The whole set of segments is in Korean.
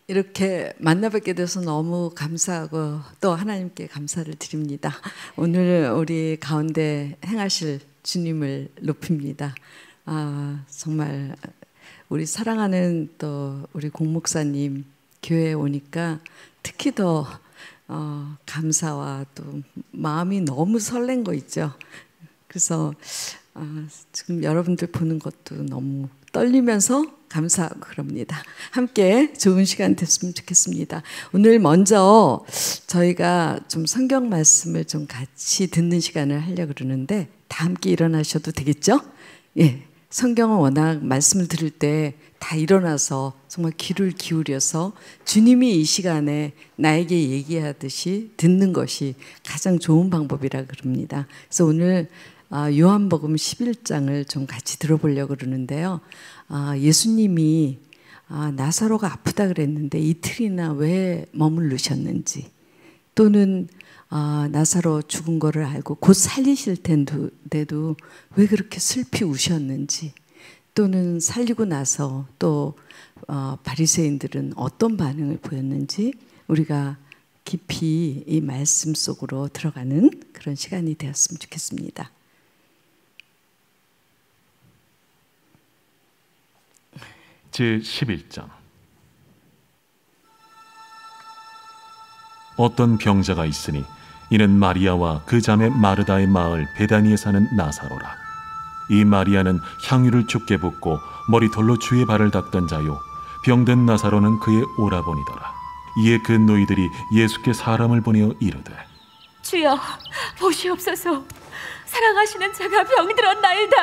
이렇게 만나뵙게 돼서 너무 감사하고 또 하나님께 감사를 드립니다. 오늘 우리 가운데 행하실 주님을 높입니다. 정말 우리 사랑하는 또 우리 공목사님 교회에 오니까 특히 더 감사와 또 마음이 너무 설렌 거 있죠. 그래서 지금 여러분들 보는 것도 너무 떨리면서 감사하고 그럽니다. 함께 좋은 시간 됐으면 좋겠습니다. 오늘 먼저 저희가 좀 성경 말씀을 좀 같이 듣는 시간을 하려고 그러는데 다 함께 일어나셔도 되겠죠? 예, 성경은 워낙 말씀을 들을 때 다 일어나서 정말 귀를 기울여서 주님이 이 시간에 나에게 얘기하듯이 듣는 것이 가장 좋은 방법이라 그럽니다. 그래서 오늘 요한복음 11장을 좀 같이 들어보려고 그러는데요. 예수님이 나사로가 아프다 그랬는데 이틀이나 왜 머무르셨는지, 또는 나사로 죽은 거를 알고 곧 살리실 텐데도 왜 그렇게 슬피 우셨는지, 또는 살리고 나서 또 바리새인들은 어떤 반응을 보였는지 우리가 깊이 이 말씀 속으로 들어가는 그런 시간이 되었으면 좋겠습니다. 제11장. 어떤 병자가 있으니 이는 마리아와 그 자매 마르다의 마을 베다니에 사는 나사로라. 이 마리아는 향유를 죽게 붓고 머리털로 주의 발을 닦던 자요, 병든 나사로는 그의 오라버니더라. 이에 그 노이들이 예수께 사람을 보내어 이르되, 주여, 보시옵소서, 사랑하시는 자가 병들었나이다.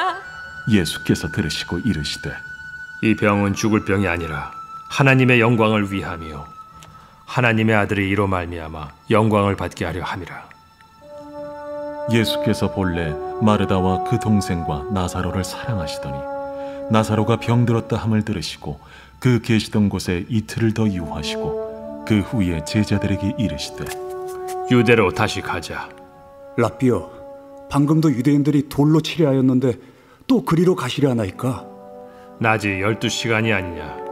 예수께서 들으시고 이르시되, 이 병은 죽을 병이 아니라 하나님의 영광을 위함이요 하나님의 아들이 이로 말미암아 영광을 받게 하려 함이라. 예수께서 본래 마르다와 그 동생과 나사로를 사랑하시더니 나사로가 병들었다 함을 들으시고 그 계시던 곳에 이틀을 더 유하시고 그 후에 제자들에게 이르시되, 유대로 다시 가자. 라삐여, 방금도 유대인들이 돌로 치려 하였는데 또 그리로 가시려 하나이까? 낮이 12시간이 아니냐.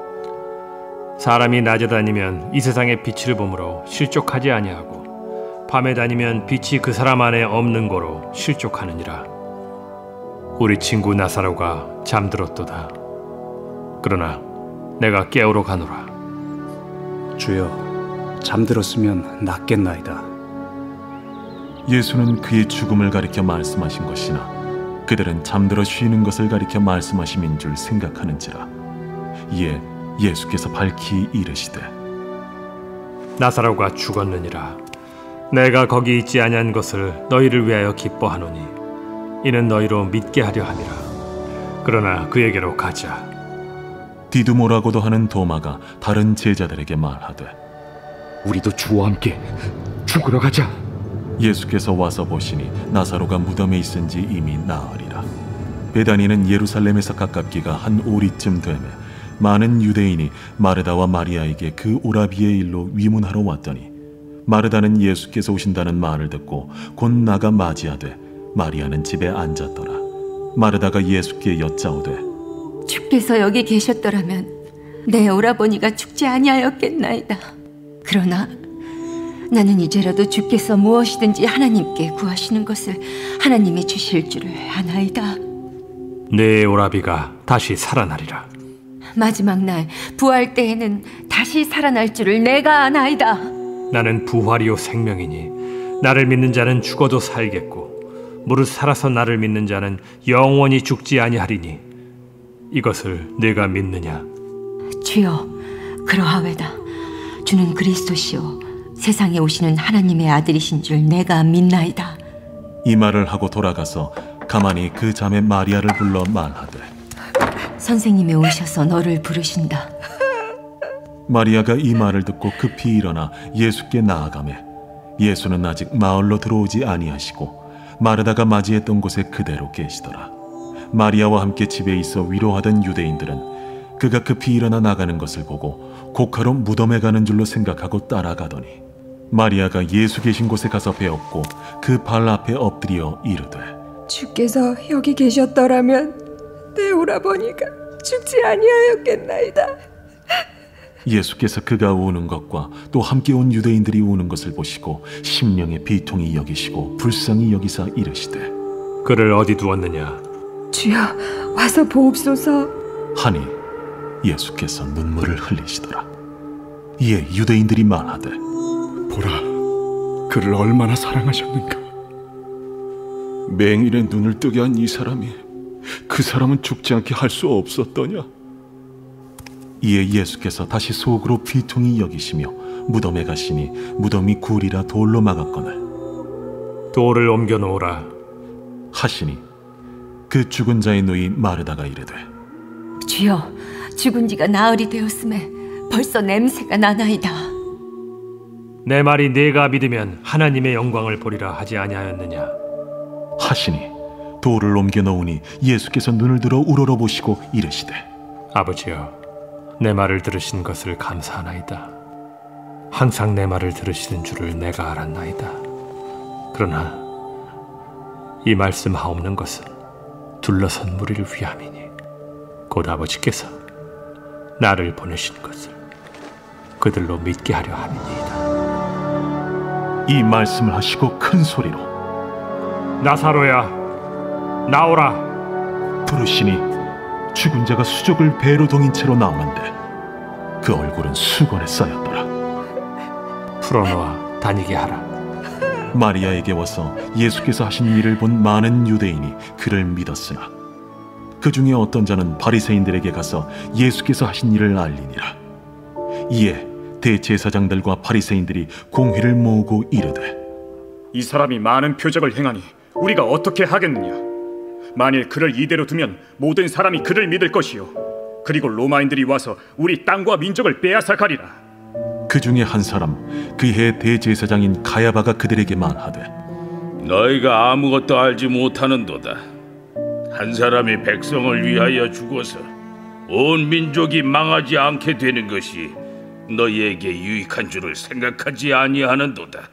사람이 낮에 다니면 이 세상의 빛을 보므로 실족하지 아니하고 밤에 다니면 빛이 그 사람 안에 없는 거로 실족하느니라. 우리 친구 나사로가 잠들었도다. 그러나 내가 깨우러 가노라. 주여, 잠들었으면 낫겠나이다. 예수는 그의 죽음을 가리켜 말씀하신 것이나 그들은 잠들어 쉬는 것을 가리켜 말씀하심인 줄 생각하는지라. 이에 예수께서 밝히 이르시되, 나사로가 죽었느니라. 내가 거기 있지 아니한 것을 너희를 위하여 기뻐하노니 이는 너희로 믿게 하려 함이라. 그러나 그에게로 가자. 디두모라고도 하는 도마가 다른 제자들에게 말하되, 우리도 주와 함께 죽으러 가자. 예수께서 와서 보시니 나사로가 무덤에 있은지 이미 나으리라. 베다니는 예루살렘에서 가깝기가 한 오리쯤 되매 많은 유대인이 마르다와 마리아에게 그 오라비의 일로 위문하러 왔더니 마르다는 예수께서 오신다는 말을 듣고 곧 나가 맞이하되 마리아는 집에 앉았더라. 마르다가 예수께 여짜오되, 주께서 여기 계셨더라면 내 오라버니가 죽지 아니하였겠나이다. 그러나 나는 이제라도 주께서 무엇이든지 하나님께 구하시는 것을 하나님이 주실 줄을 아나이다. 내 오라비가 다시 살아나리라. 마지막 날 부활 때에는 다시 살아날 줄을 내가 아나이다. 나는 부활이요 생명이니 나를 믿는 자는 죽어도 살겠고 무릇 살아서 나를 믿는 자는 영원히 죽지 아니하리니 이것을 내가 믿느냐? 주여, 그러하외다. 주는 그리스도시요 세상에 오시는 하나님의 아들이신 줄 내가 믿나이다. 이 말을 하고 돌아가서 가만히 그 자매 마리아를 불러 말하되, 선생님이 오셔서 너를 부르신다. 마리아가 이 말을 듣고 급히 일어나 예수께 나아가매 예수는 아직 마을로 들어오지 아니하시고 마르다가 맞이했던 곳에 그대로 계시더라. 마리아와 함께 집에 있어 위로하던 유대인들은 그가 급히 일어나 나가는 것을 보고 곡하러 무덤에 가는 줄로 생각하고 따라가더니 마리아가 예수 계신 곳에 가서 배웠고 그 발 앞에 엎드려 이르되, 주께서 여기 계셨더라면 내 오라버니가 죽지 아니하였겠나이다. 예수께서 그가 우는 것과 또 함께 온 유대인들이 우는 것을 보시고 심령의 비통히 여기시고 불쌍히 여기사 이르시되 그를 어디 두었느냐? 주여 와서 보옵소서. 하니 예수께서 눈물을 흘리시더라. 이에 유대인들이 말하되 보라, 그를 얼마나 사랑하셨는가. 맹인의 눈을 뜨게 한 이 사람이 그 사람은 죽지 않게 할 수 없었더냐? 이에 예수께서 다시 속으로 비통히 여기시며 무덤에 가시니 무덤이 굴이라 돌로 막았거늘 돌을 옮겨 놓으라 하시니 그 죽은 자의 누이 마르다가 이르되 주여, 죽은 지가 나흘이 되었음에 벌써 냄새가 나나이다. 내 말이 네가 믿으면 하나님의 영광을 보리라 하지 아니하였느냐? 하시니 돌을 옮겨 놓으니 예수께서 눈을 들어 우러러보시고 이르시되 아버지여, 내 말을 들으신 것을 감사하나이다. 항상 내 말을 들으시는 줄을 내가 알았나이다. 그러나 이 말씀하옵는 것은 둘러선 무리를 위함이니 곧 아버지께서 나를 보내신 것을 그들로 믿게 하려 함이니이다. 이 말씀을 하시고 큰 소리로 나사로야, 나오라. 부르시니 죽은 자가 수족을 배로 동인 채로 나오는데 그 얼굴은 수건에 쌓였더라. 풀어놓아 다니게 하라. 마리아에게 와서 예수께서 하신 일을 본 많은 유대인이 그를 믿었으나 그 중에 어떤 자는 바리새인들에게 가서 예수께서 하신 일을 알리니라. 이에 대제사장들과 바리새인들이 공회를 모으고 이르되 이 사람이 많은 표적을 행하니 우리가 어떻게 하겠느냐? 만일 그를 이대로 두면 모든 사람이 그를 믿을 것이요, 그리고 로마인들이 와서 우리 땅과 민족을 빼앗아 가리라. 그 중에 한 사람 그 해 대제사장인 가야바가 그들에게 말하되 너희가 아무것도 알지 못하는도다. 한 사람이 백성을 위하여 죽어서 온 민족이 망하지 않게 되는 것이 너희에게 유익한 줄을 생각하지 아니하는도다.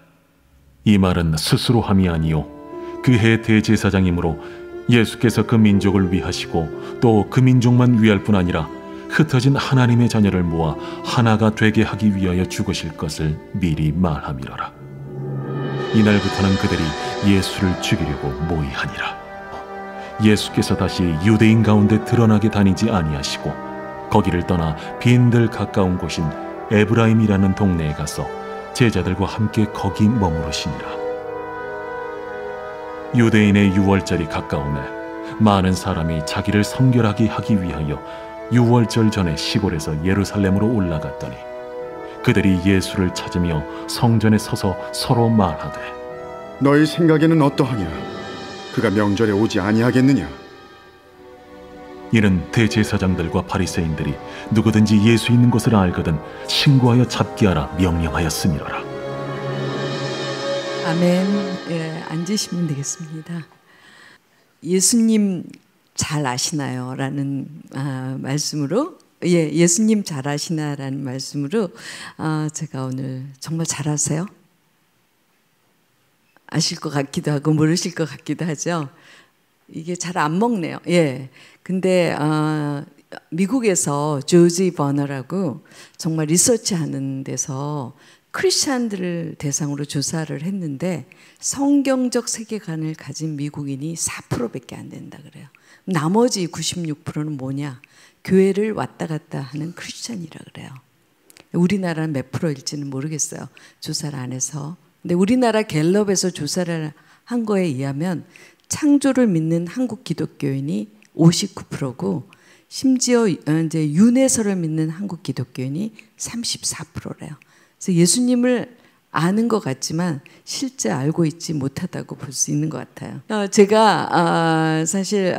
이 말은 스스로 함이 아니요 그 해 대제사장이므로 예수께서 그 민족을 위하시고 또 그 민족만 위할 뿐 아니라 흩어진 하나님의 자녀를 모아 하나가 되게 하기 위하여 죽으실 것을 미리 말함이로라. 이날부터는 그들이 예수를 죽이려고 모의하니라. 예수께서 다시 유대인 가운데 드러나게 다니지 아니하시고 거기를 떠나 빈들 가까운 곳인 에브라임이라는 동네에 가서 제자들과 함께 거기 머무르시니라. 유대인의 유월절이 가까우매 많은 사람이 자기를 성결하게 하기 위하여 유월절 전에 시골에서 예루살렘으로 올라갔더니 그들이 예수를 찾으며 성전에 서서 서로 말하되 너희 생각에는 어떠하냐? 그가 명절에 오지 아니하겠느냐? 이는 대제사장들과 바리새인들이 누구든지 예수 있는 곳을 알거든 신고하여 잡게 하라 명령하였음이로라. 아멘. 예, 앉으시면 되겠습니다. 예수님 잘 아시나요? 라는 말씀으로 예수님 잘 아시나라는 말씀으로 제가 오늘 정말 잘 아세요? 아실 것 같기도 하고 모르실 것 같기도 하죠. 이게 잘 안 먹네요. 예. 근데 미국에서 조지 버너라고 정말 리서치하는 데서 크리스찬들을 대상으로 조사를 했는데 성경적 세계관을 가진 미국인이 4%밖에 안 된다 그래요. 나머지 96%는 뭐냐? 교회를 왔다 갔다 하는 크리스찬이라 그래요. 우리나라는 몇 프로일지는 모르겠어요. 조사를 안 해서. 근데 우리나라 갤럽에서 조사를 한 거에 의하면 창조를 믿는 한국 기독교인이 59%고 심지어 이제 윤회설을 믿는 한국 기독교인이 34%래요. 그래서 예수님을 아는 것 같지만 실제 알고 있지 못하다고 볼 수 있는 것 같아요. 제가 사실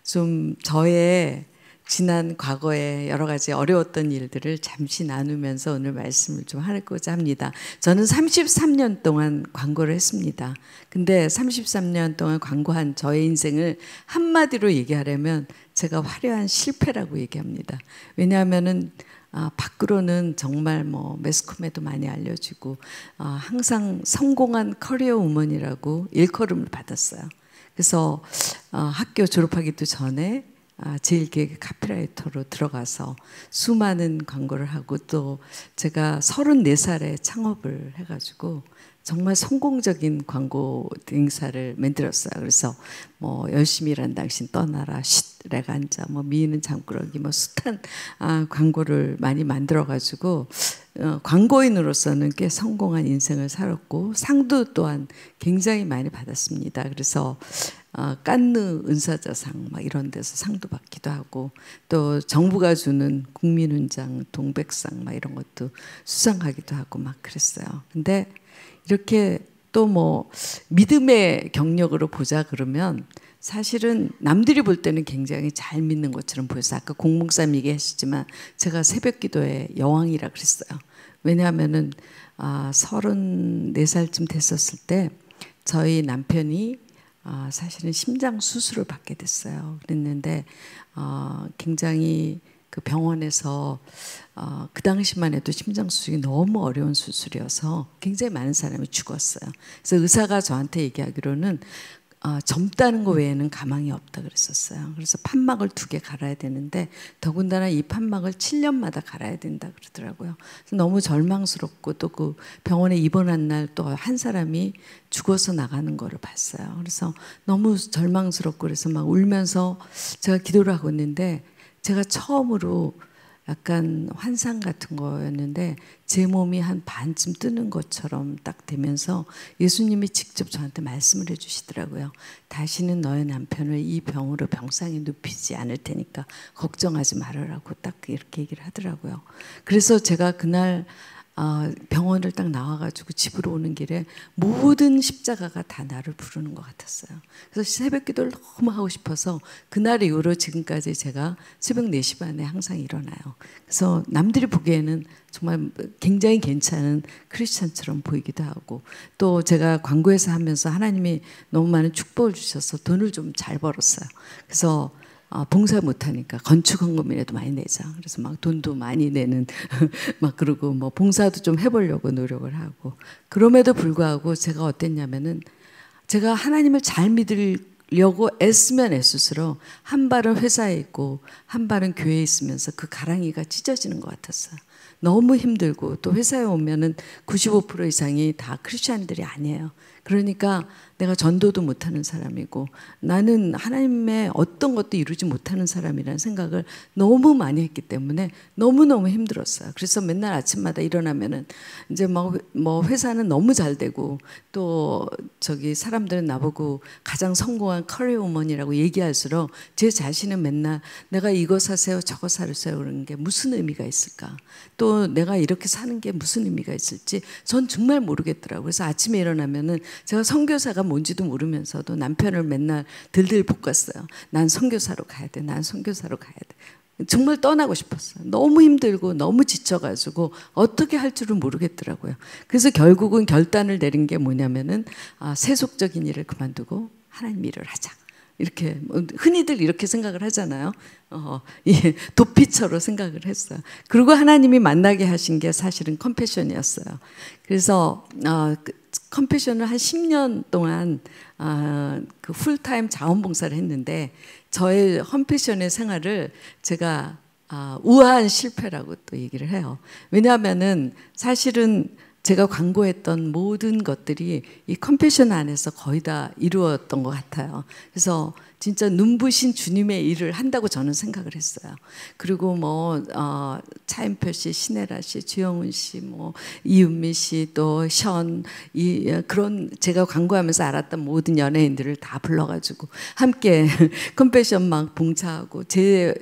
좀 저의 지난 과거에 여러 가지 어려웠던 일들을 잠시 나누면서 오늘 말씀을 좀 하고자 합니다. 저는 33년 동안 광고를 했습니다. 근데 33년 동안 광고한 저의 인생을 한마디로 얘기하려면 제가 화려한 실패라고 얘기합니다. 왜냐하면은 밖으로는 정말 뭐 매스컴에도 많이 알려지고 항상 성공한 커리어 우먼이라고 일컬음을 받았어요. 그래서 학교 졸업하기도 전에 제일기획 카피라이터로 들어가서 수많은 광고를 하고 또 제가 34살에 창업을 해가지고 정말 성공적인 광고 행사를 만들었어요. 그래서 뭐 열심히 일한 당신 떠나라, 쉿 내가 앉아, 뭐 미인은 잠꾸러기, 뭐 숱한 광고를 많이 만들어가지고 광고인으로서는 꽤 성공한 인생을 살았고 상도 또한 굉장히 많이 받았습니다. 그래서 깐느 은사자상 막 이런 데서 상도 받기도 하고 또 정부가 주는 국민훈장, 동백상 막 이런 것도 수상하기도 하고 막 그랬어요. 근데 이렇게 또 뭐 믿음의 경력으로 보자 그러면 사실은 남들이 볼 때는 굉장히 잘 믿는 것처럼 보여서 아까 공목사님 얘기하셨지만 제가 새벽기도의 여왕이라 그랬어요. 왜냐하면은 34살쯤 됐었을 때 저희 남편이 사실은 심장 수술을 받게 됐어요. 그랬는데 굉장히 그 병원에서 그 당시만 해도 심장 수술이 너무 어려운 수술이어서 굉장히 많은 사람이 죽었어요. 그래서 의사가 저한테 얘기하기로는 젊다는 거 외에는 가망이 없다 그랬었어요. 그래서 판막을 2개 갈아야 되는데 더군다나 이 판막을 7년마다 갈아야 된다 그러더라고요. 그래서 너무 절망스럽고 또 그 병원에 입원한 날 또 한 사람이 죽어서 나가는 거를 봤어요. 그래서 너무 절망스럽고 그래서 막 울면서 제가 기도를 하고 있는데 제가 처음으로 약간 환상 같은 거였는데 제 몸이 한 반쯤 뜨는 것처럼 딱 되면서 예수님이 직접 저한테 말씀을 해주시더라고요. 다시는 너의 남편을 이 병으로 병상에 눕히지 않을 테니까 걱정하지 말으라고 딱 이렇게 얘기를 하더라고요. 그래서 제가 그날 병원을 딱 나와가지고 집으로 오는 길에 모든 십자가가 다 나를 부르는 것 같았어요. 그래서 새벽 기도를 너무 하고 싶어서 그날 이후로 지금까지 제가 새벽 4시 반에 항상 일어나요. 그래서 남들이 보기에는 정말 굉장히 괜찮은 크리스찬처럼 보이기도 하고 또 제가 광고회사 하면서 하나님이 너무 많은 축복을 주셔서 돈을 좀 잘 벌었어요. 그래서 봉사 못하니까 건축헌금이라도 많이 내자. 그래서 막 돈도 많이 내는 막 그러고 뭐 봉사도 좀 해보려고 노력을 하고 그럼에도 불구하고 제가 어땠냐면은 제가 하나님을 잘 믿으려고 애쓰면 애쓸수록 한 발은 회사에 있고 한 발은 교회에 있으면서 그 가랑이가 찢어지는 것 같았어요. 너무 힘들고 또 회사에 오면은 95% 이상이 다 크리스찬들이 아니에요. 그러니까 내가 전도도 못하는 사람이고 나는 하나님의 어떤 것도 이루지 못하는 사람이라는 생각을 너무 많이 했기 때문에 너무너무 힘들었어요. 그래서 맨날 아침마다 일어나면은 이제 뭐 회사는 너무 잘 되고 또 저기 사람들은 나보고 가장 성공한 커리어 우먼이라고 얘기할수록 제 자신은 맨날 내가 이거 사세요 저거 사세요 그러는 게 무슨 의미가 있을까, 또 내가 이렇게 사는 게 무슨 의미가 있을지 전 정말 모르겠더라고요. 그래서 아침에 일어나면은 제가 선교사가 뭔지도 모르면서도 남편을 맨날 들들 볶았어요. 난 선교사로 가야 돼. 난 선교사로 가야 돼. 정말 떠나고 싶었어요. 너무 힘들고 너무 지쳐가지고 어떻게 할 줄은 모르겠더라고요. 그래서 결국은 결단을 내린 게 뭐냐면은 세속적인 일을 그만두고 하나님 일을 하자. 이렇게 흔히들 이렇게 생각을 하잖아요. 도피처로 생각을 했어요. 그리고 하나님이 만나게 하신 게 사실은 컴패션이었어요. 그래서 컴패션을 한 10년 동안 그 풀타임 자원봉사를 했는데 저의 컴패션의 생활을 제가 우아한 실패라고 또 얘기를 해요. 왜냐하면은 사실은 제가 광고했던 모든 것들이 이 컴패션 안에서 거의 다 이루었던 것 같아요. 그래서 진짜 눈부신 주님의 일을 한다고 저는 생각을 했어요. 그리고 뭐 차인표 씨, 신혜라 씨, 주영훈 씨, 뭐 이은미 씨, 또 션, 그런 제가 광고하면서 알았던 모든 연예인들을 다 불러가지고 함께 컴패션 막 봉사하고 제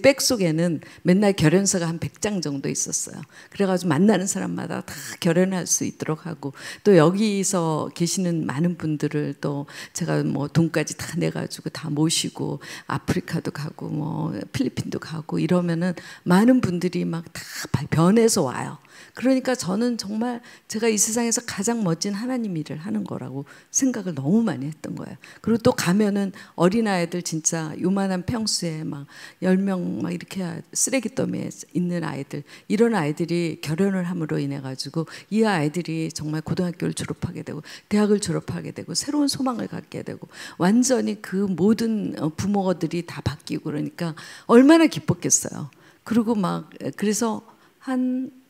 백 속에는 맨날 결연서가 한 100장 정도 있었어요. 그래가지고 만나는 사람마다 다 결연할 수 있도록 하고 또 여기서 계시는 많은 분들을 또 제가 뭐 돈까지 다 내가지고 다 모시고 아프리카도 가고 뭐 필리핀도 가고 이러면은 많은 분들이 막 다 변해서 와요. 그러니까 저는 정말 제가 이 세상에서 가장 멋진 하나님 일을 하는 거라고 생각을 너무 많이 했던 거예요. 그리고 또 가면은 어린아이들 진짜 요만한 평수에 막 10명 막 이렇게 쓰레기 더미에 있는 아이들, 이런 아이들이 결혼을 함으로 인해 가지고 이 아이들이 정말 고등학교를 졸업하게 되고 대학을 졸업하게 되고 새로운 소망을 갖게 되고 완전히 그 모든 부모들이 다 바뀌고 그러니까 얼마나 기뻤겠어요. 그리고 그래서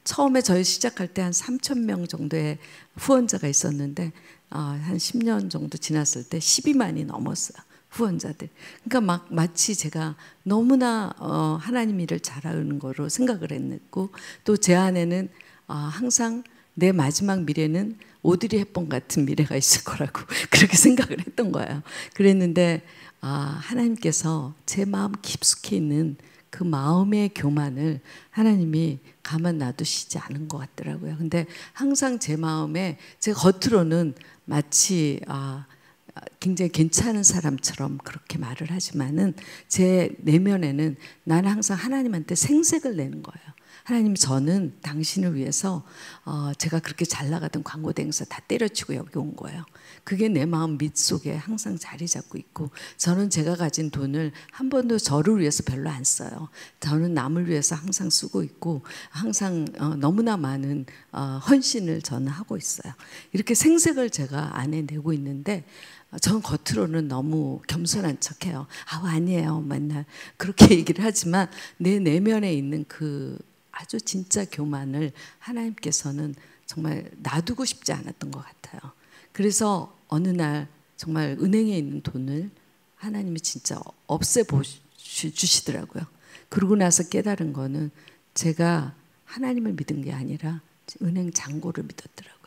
처음에 저희 시작할 때 한 3,000명 정도의 후원자가 있었는데 한 10년 정도 지났을 때 12만이 넘었어요. 후원자들. 그러니까 마치 제가 너무나 하나님 일을 잘하는 거로 생각을 했고, 또 제 안에는 항상 내 마지막 미래는 오드리 헵번 같은 미래가 있을 거라고 그렇게 생각을 했던 거예요. 그랬는데 하나님께서 제 마음 깊숙이 있는 그 마음의 교만을 하나님이 가만 놔두시지 않은 것 같더라고요. 근데 항상 제 마음에, 제가 겉으로는 마치 굉장히 괜찮은 사람처럼 그렇게 말을 하지만은 제 내면에는 나는 항상 하나님한테 생색을 내는 거예요. 하나님, 저는 당신을 위해서 제가 그렇게 잘 나가던 광고 대행사 다 때려치고 여기 온 거예요. 그게 내 마음 밑속에 항상 자리 잡고 있고, 저는 제가 가진 돈을 한 번도 저를 위해서 별로 안 써요. 저는 남을 위해서 항상 쓰고 있고, 항상 너무나 많은 헌신을 저는 하고 있어요. 이렇게 생색을 제가 안에 내고 있는데, 전 겉으로는 너무 겸손한 척해요. 아니에요, 맨날 그렇게 얘기를 하지만 내 내면에 있는 그 아주 진짜 교만을 하나님께서는 정말 놔두고 싶지 않았던 것 같아요. 그래서 어느 날 정말 은행에 있는 돈을 하나님이 진짜 없애주시더라고요. 그러고 나서 깨달은 거는 제가 하나님을 믿은 게 아니라 은행 잔고를 믿었더라고요.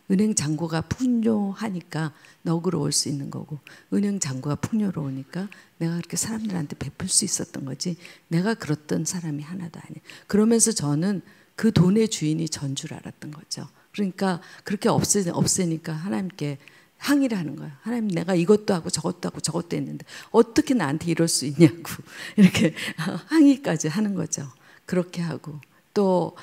은행 잔고가 풍요하니까 너그러울 수 있는 거고, 은행 잔고가 풍요로우니까 내가 그렇게 사람들한테 베풀 수 있었던 거지, 내가 그랬던 사람이 하나도 아니에요. 그러면서 저는 그 돈의 주인이 전 줄 알았던 거죠. 그러니까 그렇게 없애니까 하나님께 항의를 하는 거예요. 하나님, 내가 이것도 하고 저것도 하고 저것도 했는데 어떻게 나한테 이럴 수 있냐고 이렇게 항의까지 하는 거죠. 그렇게 하고 또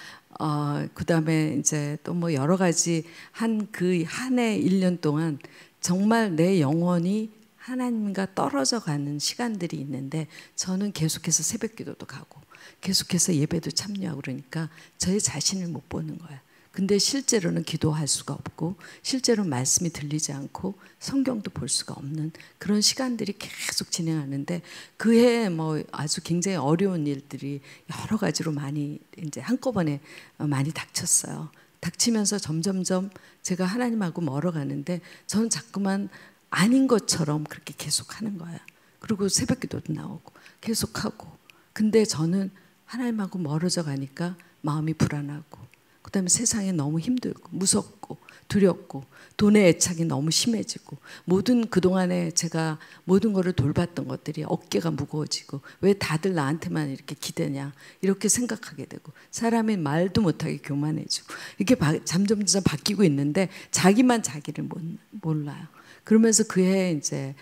그 다음에 이제 또 뭐 여러 가지 한 해 1년 동안 정말 내 영혼이 하나님과 떨어져 가는 시간들이 있는데, 저는 계속해서 새벽 기도도 가고 계속해서 예배도 참여하고 그러니까 저의 자신을 못 보는 거예요. 근데 실제로는 기도할 수가 없고, 실제로 말씀이 들리지 않고 성경도 볼 수가 없는 그런 시간들이 계속 진행하는데, 그 해에 뭐 아주 굉장히 어려운 일들이 여러 가지로 많이 이제 한꺼번에 많이 닥쳤어요. 닥치면서 점점점 제가 하나님하고 멀어가는데, 저는 자꾸만 아닌 것처럼 그렇게 계속 하는 거예요. 그리고 새벽 기도도 나오고 계속하고, 근데 저는 하나님하고 멀어져 가니까 마음이 불안하고, 그 다음에 세상에 너무 힘들고 무섭고 두렵고, 돈의 애착이 너무 심해지고, 모든 그동안에 제가 모든 거를 돌봤던 것들이 어깨가 무거워지고, 왜 다들 나한테만 이렇게 기대냐 이렇게 생각하게 되고, 사람이 말도 못하게 교만해지고, 이렇게 점점점 바뀌고 있는데 자기만 자기를 몰라요. 그러면서 그해 이제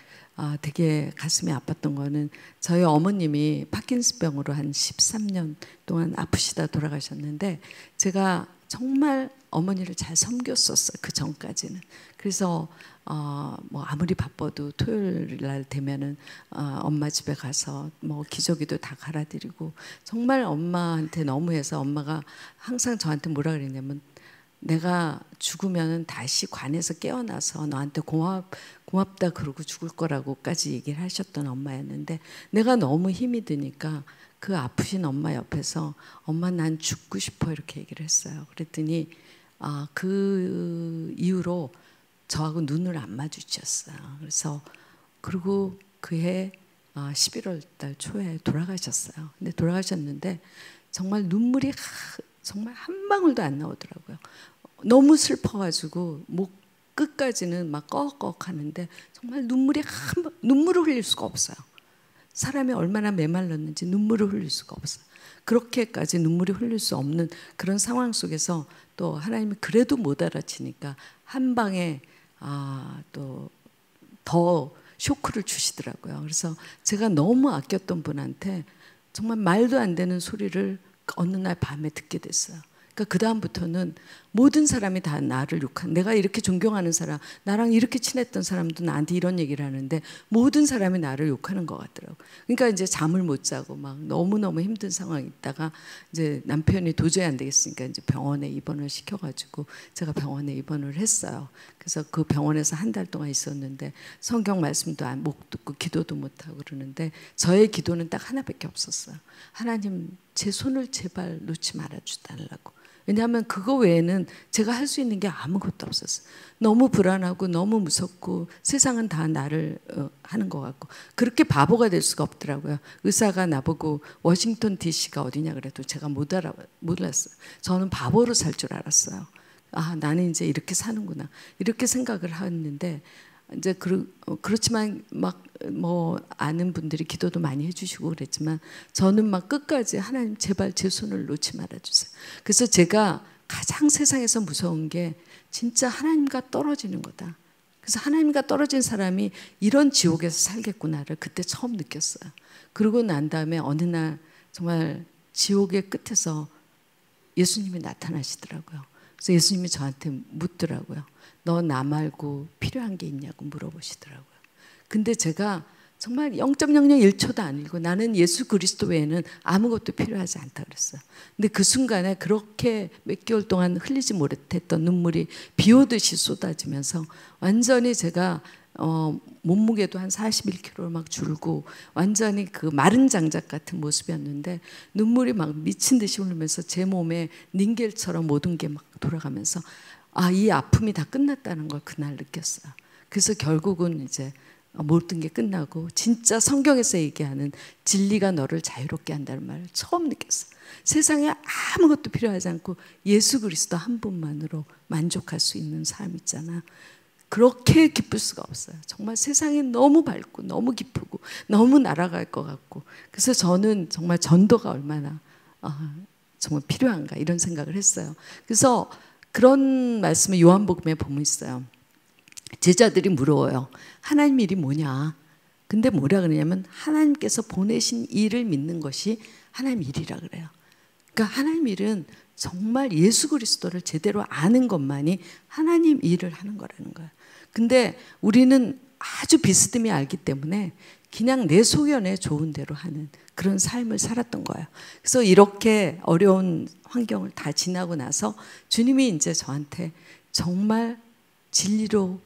되게 가슴이 아팠던 거는, 저희 어머님이 파킨슨병으로 한 13년 동안 아프시다 돌아가셨는데, 제가 정말 어머니를 잘 섬겼었어요, 그 전까지는. 그래서 뭐 아무리 바빠도 토요일 날 되면은 엄마 집에 가서 뭐 기저귀도 다 갈아드리고, 정말 엄마한테 너무해서 엄마가 항상 저한테 뭐라 그랬냐면, 내가 죽으면 다시 관에서 깨어나서 너한테 고맙다 그러고 죽을 거라고까지 얘기를 하셨던 엄마였는데, 내가 너무 힘이 드니까 그 아프신 엄마 옆에서 엄마 난 죽고 싶어 이렇게 얘기를 했어요. 그랬더니 그 이후로 저하고 눈을 안 마주쳤어요. 그래서 그리고 그해 11월 달 초에 돌아가셨어요. 근데 돌아가셨는데 정말 눈물이 정말 한 방울도 안 나오더라고요. 너무 슬퍼가지고 목 끝까지는 막 꺽꺽 하는데 정말 눈물을 흘릴 수가 없어요. 사람이 얼마나 메말랐는지 눈물을 흘릴 수가 없어요. 그렇게까지 눈물이 흘릴 수 없는 그런 상황 속에서 또 하나님이 그래도 못 알아채니까 한 방에 또 더 쇼크를 주시더라고요. 그래서 제가 너무 아꼈던 분한테 정말 말도 안 되는 소리를 어느 날 밤에 듣게 됐어요. 그러니까 그 다음부터는 모든 사람이 다 나를 욕한, 내가 이렇게 존경하는 사람, 나랑 이렇게 친했던 사람도 나한테 이런 얘기를 하는데 모든 사람이 나를 욕하는 것 같더라고. 그러니까 이제 잠을 못 자고 막 너무너무 힘든 상황에 있다가 이제 남편이 도저히 안 되겠으니까 이제 병원에 입원을 시켜가지고 제가 병원에 입원을 했어요. 그래서 그 병원에서 한 달 동안 있었는데 성경 말씀도 못 듣고 기도도 못 하고 그러는데 저의 기도는 딱 하나밖에 없었어요. 하나님, 제 손을 제발 놓지 말아주달라고. 왜냐하면 그거 외에는 제가 할 수 있는 게 아무것도 없었어요. 너무 불안하고 너무 무섭고 세상은 다 나를 하는 것 같고 그렇게 바보가 될 수가 없더라고요. 의사가 나보고 워싱턴 DC가 어디냐 그래도 제가 몰랐어요. 저는 바보로 살 줄 알았어요. 아, 나는 이제 이렇게 사는구나 이렇게 생각을 했는데 이제 그렇지만 막 뭐 아는 분들이 기도도 많이 해주시고 그랬지만 저는 막 끝까지 하나님 제발 제 손을 놓지 말아주세요. 그래서 제가 가장 세상에서 무서운 게 진짜 하나님과 떨어지는 거다. 그래서 하나님과 떨어진 사람이 이런 지옥에서 살겠구나를 그때 처음 느꼈어요. 그러고 난 다음에 어느 날 정말 지옥의 끝에서 예수님이 나타나시더라고요. 그래서 예수님이 저한테 묻더라고요. 너 나 말고 필요한 게 있냐고 물어보시더라고요. 근데 제가 정말 0.001초도 아니고 나는 예수 그리스도 외에는 아무것도 필요하지 않다 그랬어요. 근데 그 순간에 그렇게 몇 개월 동안 흘리지 못했던 눈물이 비 오듯이 쏟아지면서 완전히 제가 몸무게도 한 41kg 막 줄고 완전히 그 마른 장작 같은 모습이었는데 눈물이 막 미친 듯이 흐르면서 제 몸에 닌겔처럼 모든 게 막 돌아가면서 아, 이 아픔이 다 끝났다는 걸 그날 느꼈어요. 그래서 결국은 이제 모든 게 끝나고 진짜 성경에서 얘기하는 진리가 너를 자유롭게 한다는 말을 처음 느꼈어요. 세상에 아무것도 필요하지 않고 예수 그리스도 한 분만으로 만족할 수 있는 삶 있잖아. 그렇게 기쁠 수가 없어요. 정말 세상이 너무 밝고 너무 기쁘고 너무 날아갈 것 같고 그래서 저는 정말 전도가 얼마나 정말 필요한가 이런 생각을 했어요. 그래서 그런 말씀을 요한복음에 보면 있어요. 제자들이 물어요. 하나님 일이 뭐냐? 근데 뭐라 그러냐면 하나님께서 보내신 일을 믿는 것이 하나님 일이라 그래요. 그러니까 하나님 일은 정말 예수 그리스도를 제대로 아는 것만이 하나님 일을 하는 거라는 거예요. 근데 우리는 아주 비스듬히 알기 때문에 그냥 내 소견에 좋은 대로 하는 그런 삶을 살았던 거예요. 그래서 이렇게 어려운 환경을 다 지나고 나서 주님이 이제 저한테 정말 진리로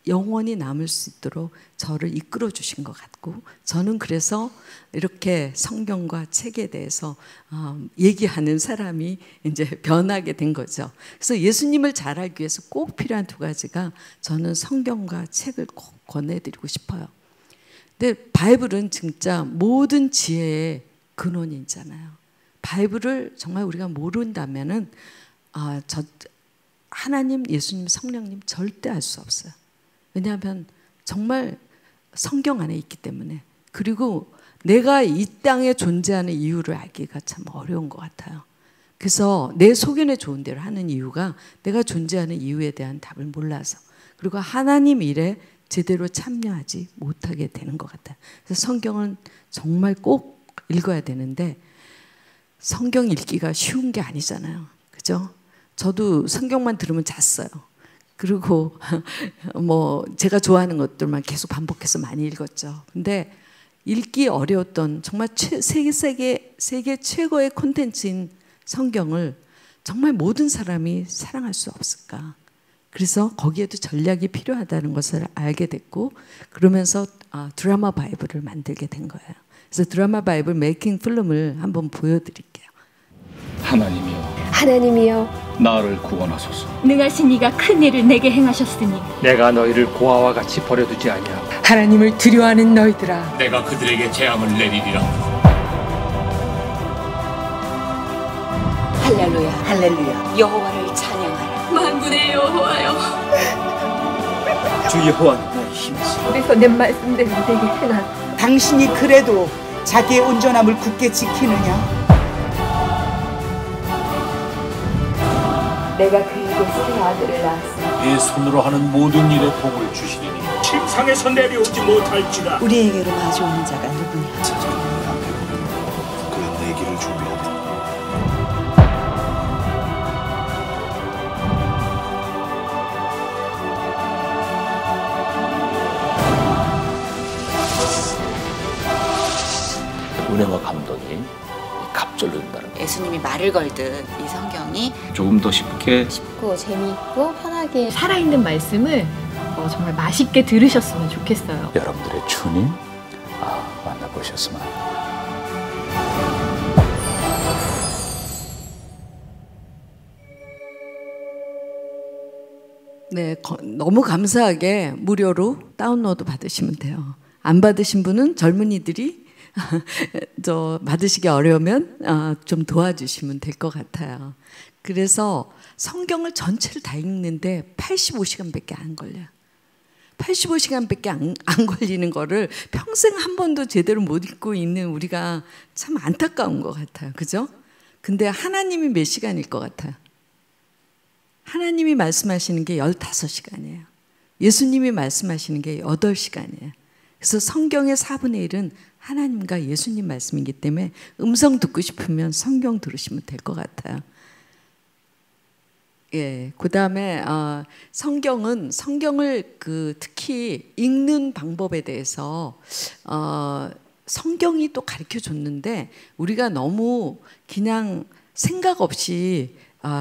영원히 남을 수 있도록 저를 이끌어 주신 것 같고 저는 그래서 이렇게 성경과 책에 대해서 얘기하는 사람이 이제 변하게 된 거죠. 그래서 예수님을 잘 알기 위해서 꼭 필요한 두 가지가 저는 성경과 책을 꼭 권해드리고 싶어요. 근데 바이블은 진짜 모든 지혜의 근원이잖아요. 바이블을 정말 우리가 모른다면은 하나님, 예수님, 성령님 절대 알 수 없어요. 왜냐하면 정말 성경 안에 있기 때문에 그리고 내가 이 땅에 존재하는 이유를 알기가 참 어려운 것 같아요. 그래서 내 소견에 좋은 대로 하는 이유가 내가 존재하는 이유에 대한 답을 몰라서 그리고 하나님 일에 제대로 참여하지 못하게 되는 것 같아요. 그래서 성경은 정말 꼭 읽어야 되는데 성경 읽기가 쉬운 게 아니잖아요. 그죠? 저도 성경만 들으면 잤어요. 그리고 뭐 제가 좋아하는 것들만 계속 반복해서 많이 읽었죠. 근데 읽기 어려웠던 정말 세계 최고의 콘텐츠인 성경을 정말 모든 사람이 사랑할 수 없을까? 그래서 거기에도 전략이 필요하다는 것을 알게 됐고 그러면서 드라마 바이블을 만들게 된 거예요. 그래서 드라마 바이블 메이킹 필름을 한번 보여드릴게요. 하나님이여 나를 구원하소서. 능하신 이가 큰 일을 내게 행하셨으니 내가 너희를 고아와 같이 버려두지 아니하고 하나님을 두려워하는 너희들아 내가 그들에게 재앙을 내리리라. 할렐루야 할렐루야 여호와를 찬양하라. 만군의 여호와여 주 여호와는 나의 힘이시오. 그래서 내 말씀대로 내게 행하라. 당신이 그래도 자기의 온전함을 굳게 지키느냐? 내가 그에게 새 아들을 낳았으니 내 손으로 하는 모든 일에 복을 주시리니 침상에서 내려오지 못할지라. 우리에게로 마주오는 자가 누구냐? 그는 내 길을 준비하되 은혜와 감동이 갑절로 된다는 거예요. 예수님이 말을 걸듯 이 성경이 조금 더 쉽고 재미있고 편하게 살아있는 말씀을 정말 맛있게 들으셨으면 좋겠어요. 여러분들의 주님 만나보셨으면 합니다. 네, 너무 감사하게 무료로 다운로드 받으시면 돼요. 안 받으신 분은 젊은이들이 받으시기 어려우면 좀 도와주시면 될 것 같아요. 그래서 성경을 전체를 다 읽는데 85시간밖에 안 걸려요. 85시간밖에 안 걸리는 거를 평생 한 번도 제대로 못 읽고 있는 우리가 참 안타까운 것 같아요. 그죠? 근데 하나님이 몇 시간일 것 같아요? 하나님이 말씀하시는 게 15시간이에요. 예수님이 말씀하시는 게 8시간이에요. 그래서 성경의 4분의 1은 하나님과 예수님 말씀이기 때문에 음성 듣고 싶으면 성경 들으시면 될 것 같아요. 예, 그 다음에 성경을 특히 읽는 방법에 대해서 성경이 또 가르쳐 줬는데 우리가 너무 그냥 생각 없이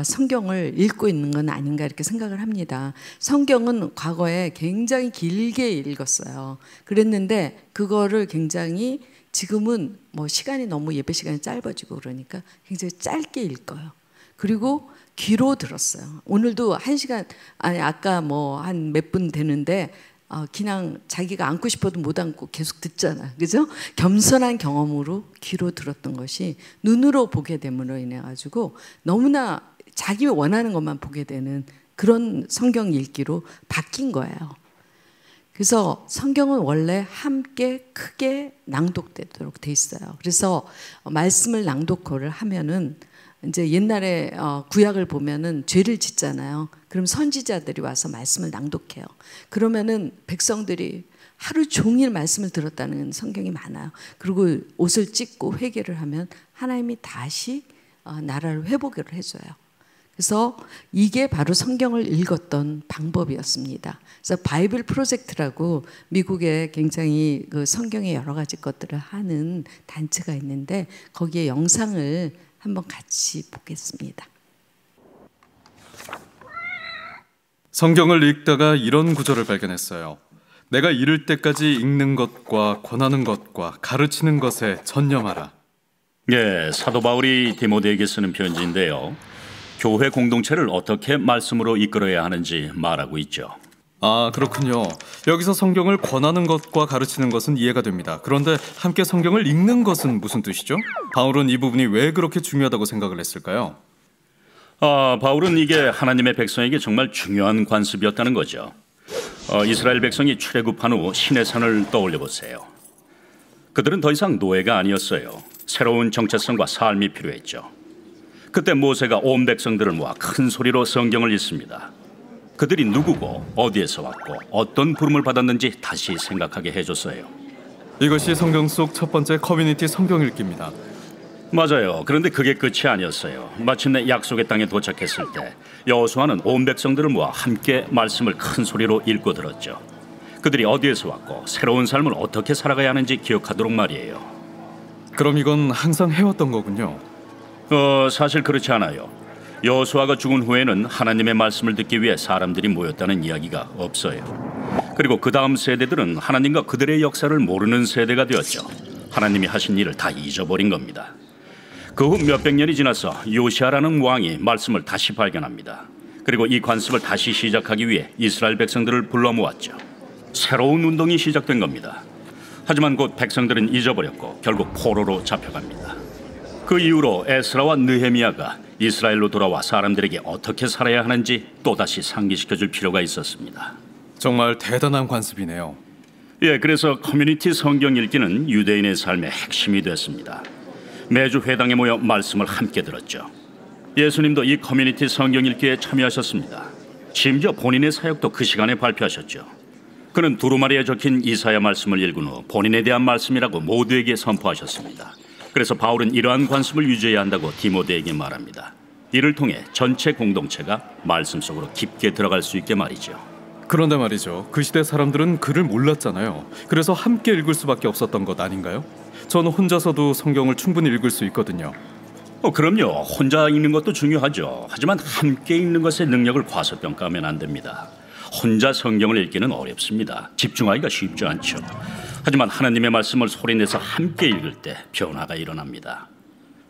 성경을 읽고 있는 건 아닌가 이렇게 생각을 합니다. 성경은 과거에 굉장히 길게 읽었어요. 그랬는데 그거를 굉장히 지금은 시간이 너무 예배 시간이 짧아지고 그러니까 굉장히 짧게 읽어요. 그리고 귀로 들었어요. 오늘도 1시간 아까 한 몇 분 되는데 그냥 자기가 앉고 싶어도 못 앉고 계속 듣잖아. 그죠? 겸손한 경험으로 귀로 들었던 것이 눈으로 보게 됨으로 인해 가지고 너무나 자기 원하는 것만 보게 되는 그런 성경 읽기로 바뀐 거예요. 그래서 성경은 원래 함께 크게 낭독되도록 돼 있어요. 그래서 말씀을 낭독을 하면은 이제 옛날에 구약을 보면은 죄를 짓잖아요. 그럼 선지자들이 와서 말씀을 낭독해요. 그러면은 백성들이 하루 종일 말씀을 들었다는 성경이 많아요. 그리고 옷을 찢고 회개를 하면 하나님이 다시 나라를 회복을 해줘요. 그래서 이게 바로 성경을 읽었던 방법이었습니다. 그래서 바이블 프로젝트라고 미국에 굉장히 성경의 여러 가지 것들을 하는 단체가 있는데 거기에 영상을 한번 같이 보겠습니다. 성경을 읽다가 이런 구절을 발견했어요. 내가 이를 때까지 읽는 것과 권하는 것과 가르치는 것에 전념하라. 네, 사도 바울이 디모데에게 쓰는 편지인데요. 교회 공동체를 어떻게 말씀으로 이끌어야 하는지 말하고 있죠. 그렇군요. 여기서 성경을 권하는 것과 가르치는 것은 이해가 됩니다. 그런데 함께 성경을 읽는 것은 무슨 뜻이죠? 바울은 이 부분이 왜 그렇게 중요하다고 생각을 했을까요? 바울은 이게 하나님의 백성에게 정말 중요한 관습이었다는 거죠. 이스라엘 백성이 출애굽한 후 시내산을 떠올려 보세요. 그들은 더 이상 노예가 아니었어요. 새로운 정체성과 삶이 필요했죠. 그때 모세가 온 백성들을 모아 큰 소리로 성경을 읽습니다. 그들이 누구고 어디에서 왔고 어떤 부름을 받았는지 다시 생각하게 해줬어요. 이것이 성경 속 첫 번째 커뮤니티 성경 읽기입니다. 맞아요. 그런데 그게 끝이 아니었어요. 마침내 약속의 땅에 도착했을 때 여호수아는 온 백성들을 모아 함께 말씀을 큰 소리로 읽고 들었죠. 그들이 어디에서 왔고 새로운 삶을 어떻게 살아가야 하는지 기억하도록 말이에요. 그럼 이건 항상 해왔던 거군요. 사실 그렇지 않아요. 여호수아가 죽은 후에는 하나님의 말씀을 듣기 위해 사람들이 모였다는 이야기가 없어요. 그리고 그 다음 세대들은 하나님과 그들의 역사를 모르는 세대가 되었죠. 하나님이 하신 일을 다 잊어버린 겁니다. 그 후 몇백 년이 지나서 요시아라는 왕이 말씀을 다시 발견합니다. 그리고 이 관습을 다시 시작하기 위해 이스라엘 백성들을 불러 모았죠. 새로운 운동이 시작된 겁니다. 하지만 곧 백성들은 잊어버렸고 결국 포로로 잡혀갑니다. 그 이후로 에스라와 느헤미야가 이스라엘로 돌아와 사람들에게 어떻게 살아야 하는지 또다시 상기시켜줄 필요가 있었습니다. 정말 대단한 관습이네요. 예, 그래서 커뮤니티 성경 읽기는 유대인의 삶의 핵심이 됐습니다. 매주 회당에 모여 말씀을 함께 들었죠. 예수님도 이 커뮤니티 성경 읽기에 참여하셨습니다. 심지어 본인의 사역도 그 시간에 발표하셨죠. 그는 두루마리에 적힌 이사야 말씀을 읽은 후 본인에 대한 말씀이라고 모두에게 선포하셨습니다. 그래서 바울은 이러한 관습을 유지해야 한다고 디모데에게 말합니다. 이를 통해 전체 공동체가 말씀 속으로 깊게 들어갈 수 있게 말이죠. 그런데 말이죠. 그 시대 사람들은 글을 몰랐잖아요. 그래서 함께 읽을 수밖에 없었던 것 아닌가요? 저는 혼자서도 성경을 충분히 읽을 수 있거든요. 그럼요. 혼자 읽는 것도 중요하죠. 하지만 함께 읽는 것의 능력을 과소평가하면 안 됩니다. 혼자 성경을 읽기는 어렵습니다. 집중하기가 쉽지 않죠. 하지만 하나님의 말씀을 소리내서 함께 읽을 때 변화가 일어납니다.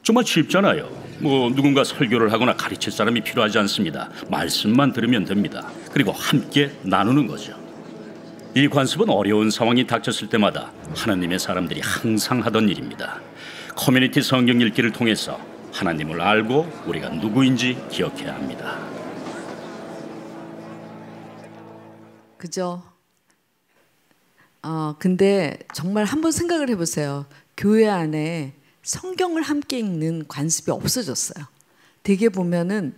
정말 쉽잖아요. 누군가 설교를 하거나 가르칠 사람이 필요하지 않습니다. 말씀만 들으면 됩니다. 그리고 함께 나누는 거죠. 이 관습은 어려운 상황이 닥쳤을 때마다 하나님의 사람들이 항상 하던 일입니다. 커뮤니티 성경 읽기를 통해서 하나님을 알고 우리가 누구인지 기억해야 합니다. 그죠? 근데 정말 한번 생각을 해보세요. 교회 안에 성경을 함께 읽는 관습이 없어졌어요. 되게 보면은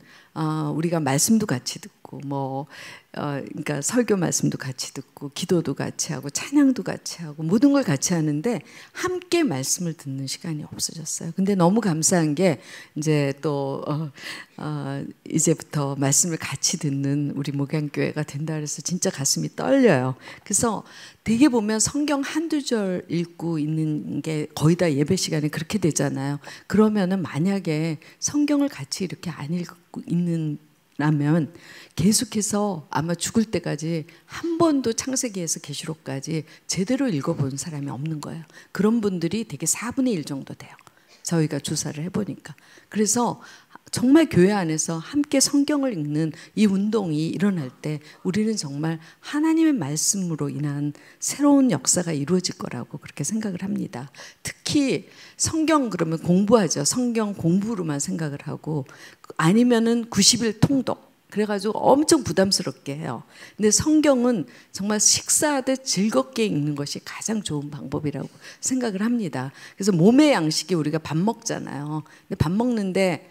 우리가 말씀도 같이 듣고 그러니까 설교 말씀도 같이 듣고 기도도 같이 하고 찬양도 같이 하고 모든 걸 같이 하는데 함께 말씀을 듣는 시간이 없어졌어요. 근데 너무 감사한 게 이제 또 이제부터 말씀을 같이 듣는 우리 목양교회가 된다 그래서 진짜 가슴이 떨려요. 그래서 되게 보면 성경 한두 절 읽고 있는 게 거의 다 예배 시간에 그렇게 되잖아요. 그러면은 만약에 성경을 같이 이렇게 안 읽고 있는라면 계속해서 아마 죽을 때까지 한 번도 창세기에서 계시록까지 제대로 읽어본 사람이 없는 거예요. 그런 분들이 되게 4분의 1 정도 돼요. 저희가 조사를 해보니까. 그래서 정말 교회 안에서 함께 성경을 읽는 이 운동이 일어날 때 우리는 정말 하나님의 말씀으로 인한 새로운 역사가 이루어질 거라고 그렇게 생각을 합니다. 특히 성경 그러면 공부하죠. 성경 공부로만 생각을 하고 아니면은 90일 통독. 그래가지고 엄청 부담스럽게 해요. 근데 성경은 정말 식사하듯 즐겁게 읽는 것이 가장 좋은 방법이라고 생각을 합니다. 그래서 몸의 양식이 우리가 밥 먹잖아요. 근데 밥 먹는데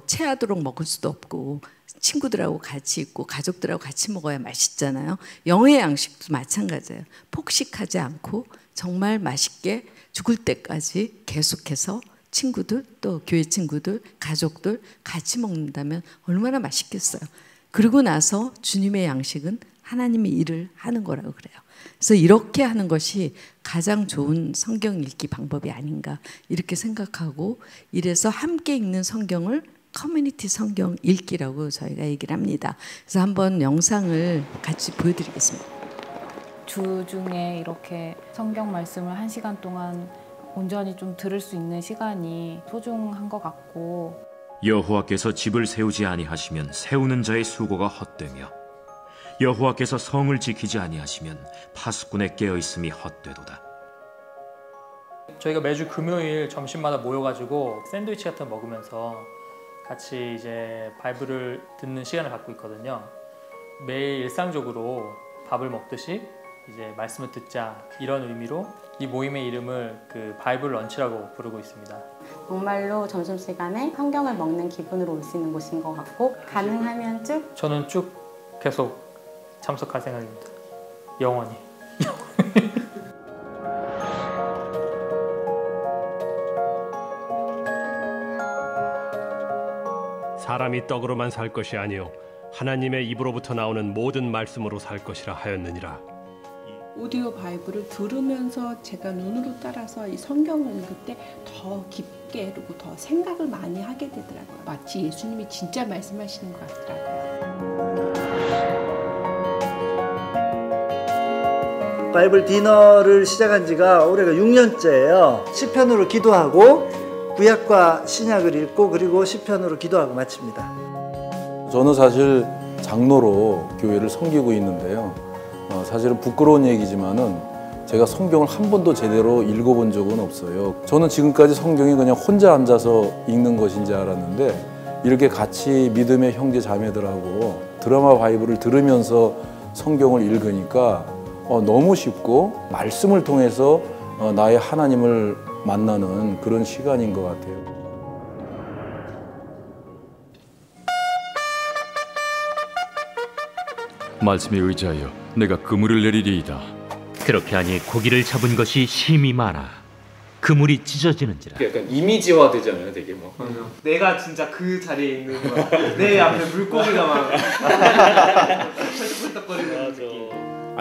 체하도록 먹을 수도 없고 친구들하고 같이 있고 가족들하고 같이 먹어야 맛있잖아요. 영의 양식도 마찬가지예요. 폭식하지 않고 정말 맛있게 죽을 때까지 계속해서 친구들 또 교회 친구들 가족들 같이 먹는다면 얼마나 맛있겠어요. 그리고 나서 주님의 양식은 하나님의 일을 하는 거라고 그래요. 그래서 이렇게 하는 것이 가장 좋은 성경 읽기 방법이 아닌가 이렇게 생각하고 이래서 함께 읽는 성경을 커뮤니티 성경 읽기라고 저희가 얘기를 합니다. 그래서 한번 영상을 같이 보여드리겠습니다. 주중에 이렇게 성경 말씀을 1시간 동안 온전히 좀 들을 수 있는 시간이 소중한 것 같고 여호와께서 집을 세우지 아니하시면 세우는 자의 수고가 헛되며 여호와께서 성을 지키지 아니하시면 파수꾼의 깨어있음이 헛되도다. 저희가 매주 금요일 점심마다 모여가지고 샌드위치 같은 거 먹으면서 같이 이제 바이블을 듣는 시간을 갖고 있거든요. 매일 일상적으로 밥을 먹듯이 이제 말씀을 듣자 이런 의미로 이 모임의 이름을 바이블 런치라고 부르고 있습니다. 정말로 점심시간에 성경을 먹는 기분으로 올 수 있는 곳인 것 같고 가능하면 저는 쭉 계속 참석할 생각입니다. 영원히. 사람이 떡으로만 살 것이 아니요 하나님의 입으로부터 나오는 모든 말씀으로 살 것이라 하였느니라. 오디오 바이블을 들으면서 제가 눈으로 따라서 이 성경을 읽을 때 더 깊게 그리고 더 생각을 많이 하게 되더라고요. 마치 예수님이 진짜 말씀하시는 것 같더라고요. 바이블 디너를 시작한 지가 올해가 6년째예요. 시편으로 기도하고 구약과 신약을 읽고 그리고 시편으로 기도하고 마칩니다. 저는 사실 장로로 교회를 섬기고 있는데요. 사실은 부끄러운 얘기지만은 제가 성경을 한 번도 제대로 읽어본 적은 없어요. 저는 지금까지 성경이 그냥 혼자 앉아서 읽는 것인 줄 알았는데 이렇게 같이 믿음의 형제 자매들하고 드라마 바이블을 들으면서 성경을 읽으니까 너무 쉽고 말씀을 통해서 나의 하나님을 만나는 그런 시간인 것 같아요. 말씀에 의지하여 내가 그물을 내리리이다. 그렇게 하니 고기를 잡은 것이 심히 많아 그물이 찢어지는지라. 약간 이미지화 되잖아요, 되게 막. 내가 진짜 그 자리에 있는 거야. 내 앞에 물고기가 막 펄떡펄떡거리는 느낌.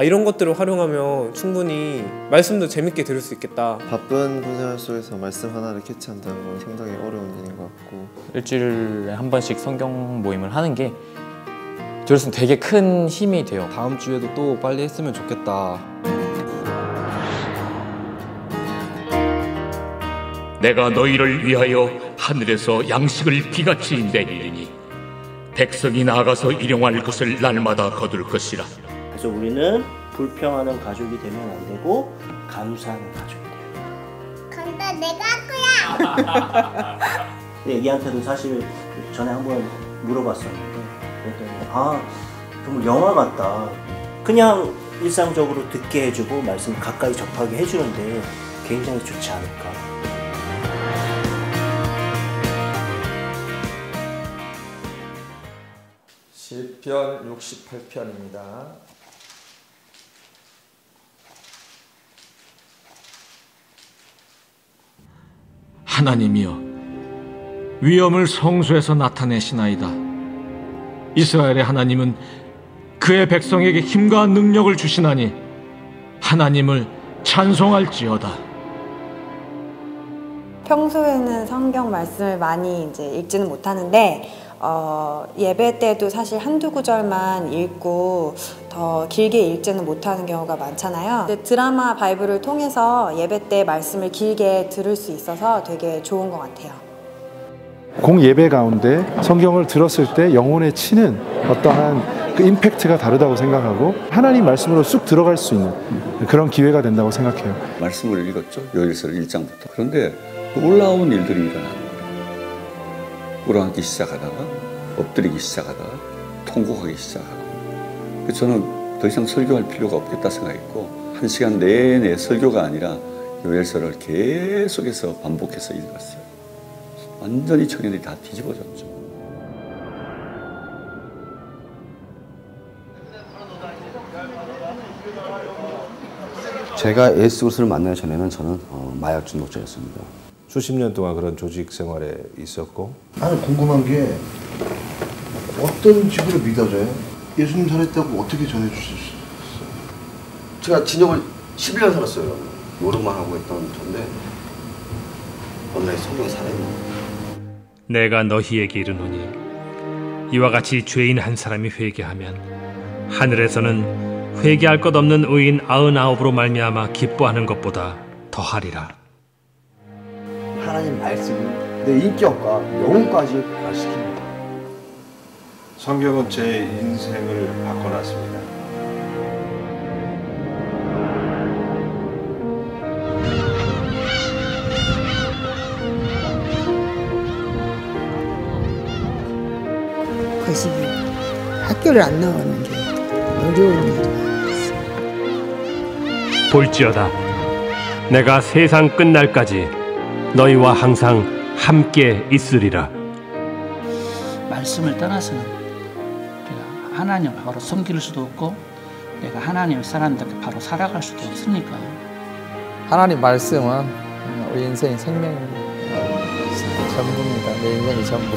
이런 것들을 활용하면 충분히 말씀도 재밌게 들을 수 있겠다. 바쁜 군생활 속에서 말씀 하나를 캐치한다는 건 상당히 어려운 일인 것 같고, 일주일에 한 번씩 성경 모임을 하는 게 저로서는 되게 큰 힘이 돼요. 다음 주에도 또 빨리 했으면 좋겠다. 내가 너희를 위하여 하늘에서 양식을 비같이 내리리니 백성이 나아가서 일용할 것을 날마다 거둘 것이라. 그래서 우리는 불평하는 가족이 되면 안 되고 감사하는 가족이 돼요. 근데 내가 할 거야. 근데 애기한테도 사실 전에 한번 물어봤었는데 그랬더니 정말 영화 같다. 그냥 일상적으로 듣게 해주고 말씀 가까이 접하게 해주는데 굉장히 좋지 않을까. 시편 68편입니다. 하나님이여, 위엄을 성소에서 나타내시나이다. 이스라엘의 하나님은 그의 백성에게 힘과 능력을 주시나니 하나님을 찬송할지어다. 평소에는 성경 말씀을 많이 읽지는 못하는데 예배 때도 사실 한두 구절만 읽고 더 길게 읽지는 못하는 경우가 많잖아요. 드라마 바이블을 통해서 예배 때 말씀을 길게 들을 수 있어서 되게 좋은 것 같아요. 공예배 가운데 성경을 들었을 때 영혼에 치는 어떠한 그 임팩트가 다르다고 생각하고 하나님 말씀으로 쑥 들어갈 수 있는 그런 기회가 된다고 생각해요. 말씀을 읽었죠. 요엘서 1장부터. 그런데 놀라운 일들이 일어나는 거예요. 울어앉기 시작하다가 엎드리기 시작하다가 통곡하기 시작하고, 저는 더 이상 설교할 필요가 없겠다 생각했고 1시간 내내 설교가 아니라 요엘서를 계속해서 반복해서 읽었어요. 완전히 청년이 다 뒤집어졌죠. 제가 예수 그리스도를 만나기 전에는 저는 마약 중독자였습니다. 수십 년 동안 그런 조직 생활에 있었고. 나는 궁금한 게 어떤 식으로 믿어져요? 예수님 살았다고 어떻게 전해줄 수 있어요? 제가 진역을 11년 살았어요. 노력만 하고 있던 전데 어느 날 성경이 살아있는 거예요. 내가 너희에게 이르노니 이와 같이 죄인 한 사람이 회개하면 하늘에서는 회개할 것 없는 의인 99으로 말미암아 기뻐하는 것보다 더하리라. 하나님 말씀은 내 인격과 영혼까지 변화시킵니다. 성경은 제 인생을 바꿔놨습니다. 그것이 학교를 안 나가는 게 어려운 일이야. 볼지어다 내가 세상 끝날까지 너희와 항상 함께 있으리라. 말씀을 떠나서는 우리가 하나님을 바로 섬길 수도 없고 내가 하나님을 사람들께 바로 살아갈 수도 없으니까. 하나님 말씀은 우리 인생의 생명입니다. 전부입니다. 내 인생이 전부.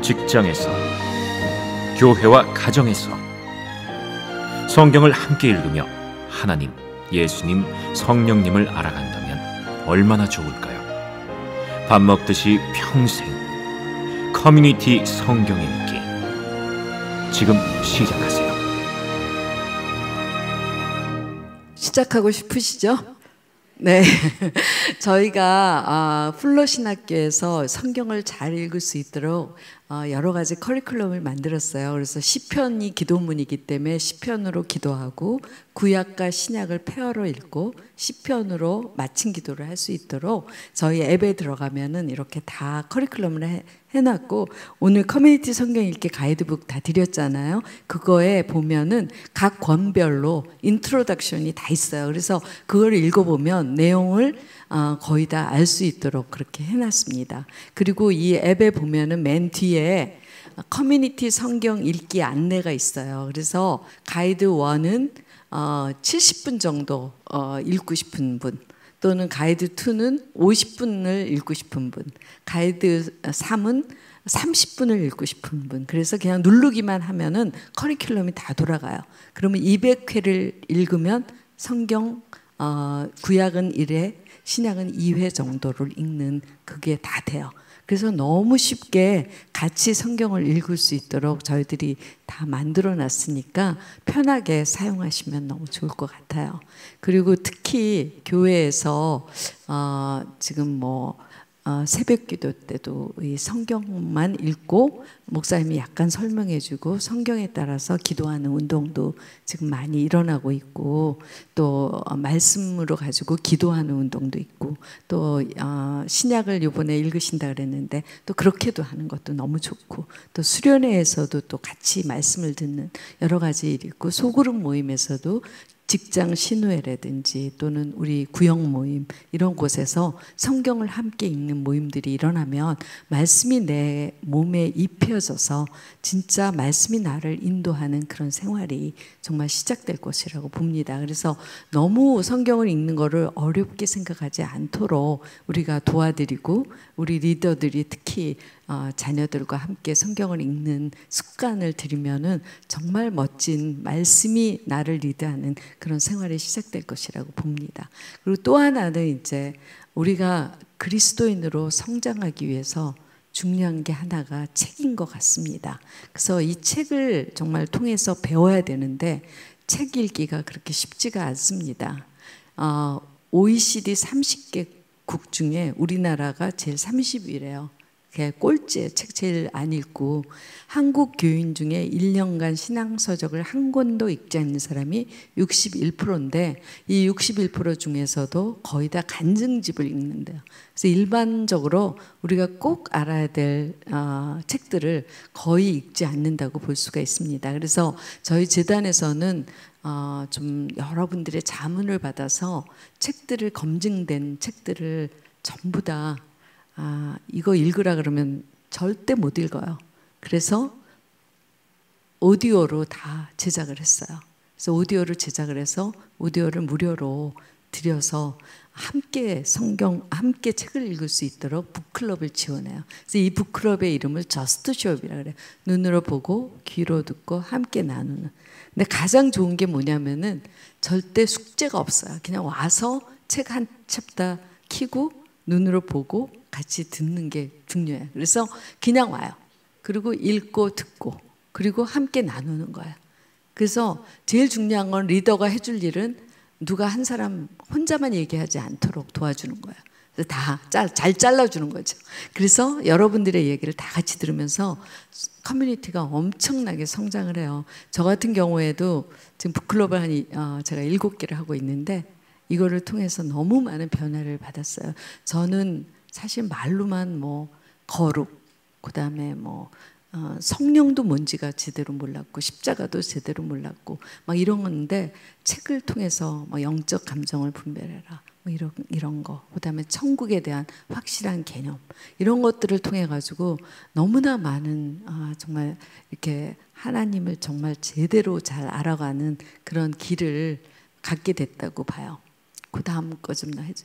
직장에서, 교회와 가정에서 성경을 함께 읽으며 하나님, 예수님, 성령님을 알아간다면 얼마나 좋을까요? 밥 먹듯이 평생 커뮤니티 성경 읽기 지금 시작하세요. 시작하고 싶으시죠? 네, 저희가 플로신학교에서 성경을 잘 읽을 수 있도록 여러 가지 커리큘럼을 만들었어요. 그래서 시편이 기도문이기 때문에 시편으로 기도하고 구약과 신약을 페어로 읽고 시편으로 마친 기도를 할 수 있도록 저희 앱에 들어가면은 이렇게 다 커리큘럼을 해놨고, 오늘 커뮤니티 성경 읽기 가이드북 다 드렸잖아요. 그거에 보면은 각 권별로 인트로덕션이 다 있어요. 그래서 그걸 읽어보면 내용을 거의 다 알 수 있도록 그렇게 해놨습니다. 그리고 이 앱에 보면은 맨 뒤에 커뮤니티 성경 읽기 안내가 있어요. 그래서 가이드 1은 70분 정도 읽고 싶은 분, 또는 가이드 2는 50분을 읽고 싶은 분, 가이드 3은 30분을 읽고 싶은 분. 그래서 그냥 누르기만 하면은 커리큘럼이 다 돌아가요. 그러면 200회를 읽으면 성경 구약은 1회, 신약은 2회 정도를 읽는 그게 다 돼요. 그래서 너무 쉽게 같이 성경을 읽을 수 있도록 저희들이 다 만들어 놨으니까 편하게 사용하시면 너무 좋을 것 같아요. 그리고 특히 교회에서 지금 뭐 새벽 기도 때도 이 성경만 읽고 목사님이 약간 설명해주고 성경에 따라서 기도하는 운동도 지금 많이 일어나고 있고, 또 말씀으로 가지고 기도하는 운동도 있고, 또 신약을 이번에 읽으신다 그랬는데 또 그렇게도 하는 것도 너무 좋고, 또 수련회에서도 또 같이 말씀을 듣는 여러 가지 일이 있고, 소그룹 모임에서도 직장 신우회라든지 또는 우리 구역 모임 이런 곳에서 성경을 함께 읽는 모임들이 일어나면 말씀이 내 몸에 입혀져서 진짜 말씀이 나를 인도하는 그런 생활이 정말 시작될 것이라고 봅니다. 그래서 너무 성경을 읽는 거를 어렵게 생각하지 않도록 우리가 도와드리고, 우리 리더들이 특히 자녀들과 함께 성경을 읽는 습관을 들이면은 정말 멋진 말씀이 나를 리드하는 그런 생활이 시작될 것이라고 봅니다. 그리고 또 하나는 이제 우리가 그리스도인으로 성장하기 위해서 중요한 게 하나가 책인 것 같습니다. 그래서 이 책을 정말 통해서 배워야 되는데 책 읽기가 그렇게 쉽지가 않습니다. OECD 30개국 중에 우리나라가 제일 30위래요. 꼴찌에 책 제일 안 읽고, 한국 교인 중에 1년간 신앙서적을 한 권도 읽지 않는 사람이 61%인데 이 61% 중에서도 거의 다 간증집을 읽는데요. 그래서 일반적으로 우리가 꼭 알아야 될 책들을 거의 읽지 않는다고 볼 수가 있습니다. 그래서 저희 재단에서는 좀 여러분들의 자문을 받아서 책들을, 검증된 책들을 전부 다 이거 읽으라 그러면 절대 못 읽어요. 그래서 오디오로 다 제작을 했어요. 그래서 오디오를 제작을 해서 오디오를 무료로 드려서 함께 함께 책을 읽을 수 있도록 북클럽을 지원해요. 그래서 이 북클럽의 이름을 저스트숍이라고 그래요. 눈으로 보고 귀로 듣고 함께 나누는. 근데 가장 좋은 게 뭐냐면은 절대 숙제가 없어요. 그냥 와서 책 한 챕터 켜고 눈으로 보고 같이 듣는 게 중요해요. 그래서 그냥 와요. 그리고 읽고 듣고 그리고 함께 나누는 거예요. 그래서 제일 중요한 건 리더가 해줄 일은 누가 한 사람 혼자만 얘기하지 않도록 도와주는 거예요. 그래서 다 잘 잘라주는 거죠. 그래서 여러분들의 얘기를 다 같이 들으면서 커뮤니티가 엄청나게 성장을 해요. 저 같은 경우에도 지금 북클럽을 제가 7개를 하고 있는데 이거를 통해서 너무 많은 변화를 받았어요. 저는 사실 말로만 뭐 거룩, 그다음에 뭐 성령도 뭔지가 제대로 몰랐고 십자가도 제대로 몰랐고 막 이런 건데 책을 통해서 뭐 영적 감정을 분별해라 뭐 이런 거, 그다음에 천국에 대한 확실한 개념 이런 것들을 통해 가지고 너무나 많은 정말 이렇게 하나님을 정말 제대로 잘 알아가는 그런 길을 갖게 됐다고 봐요. 그 다음 거 좀 해줘.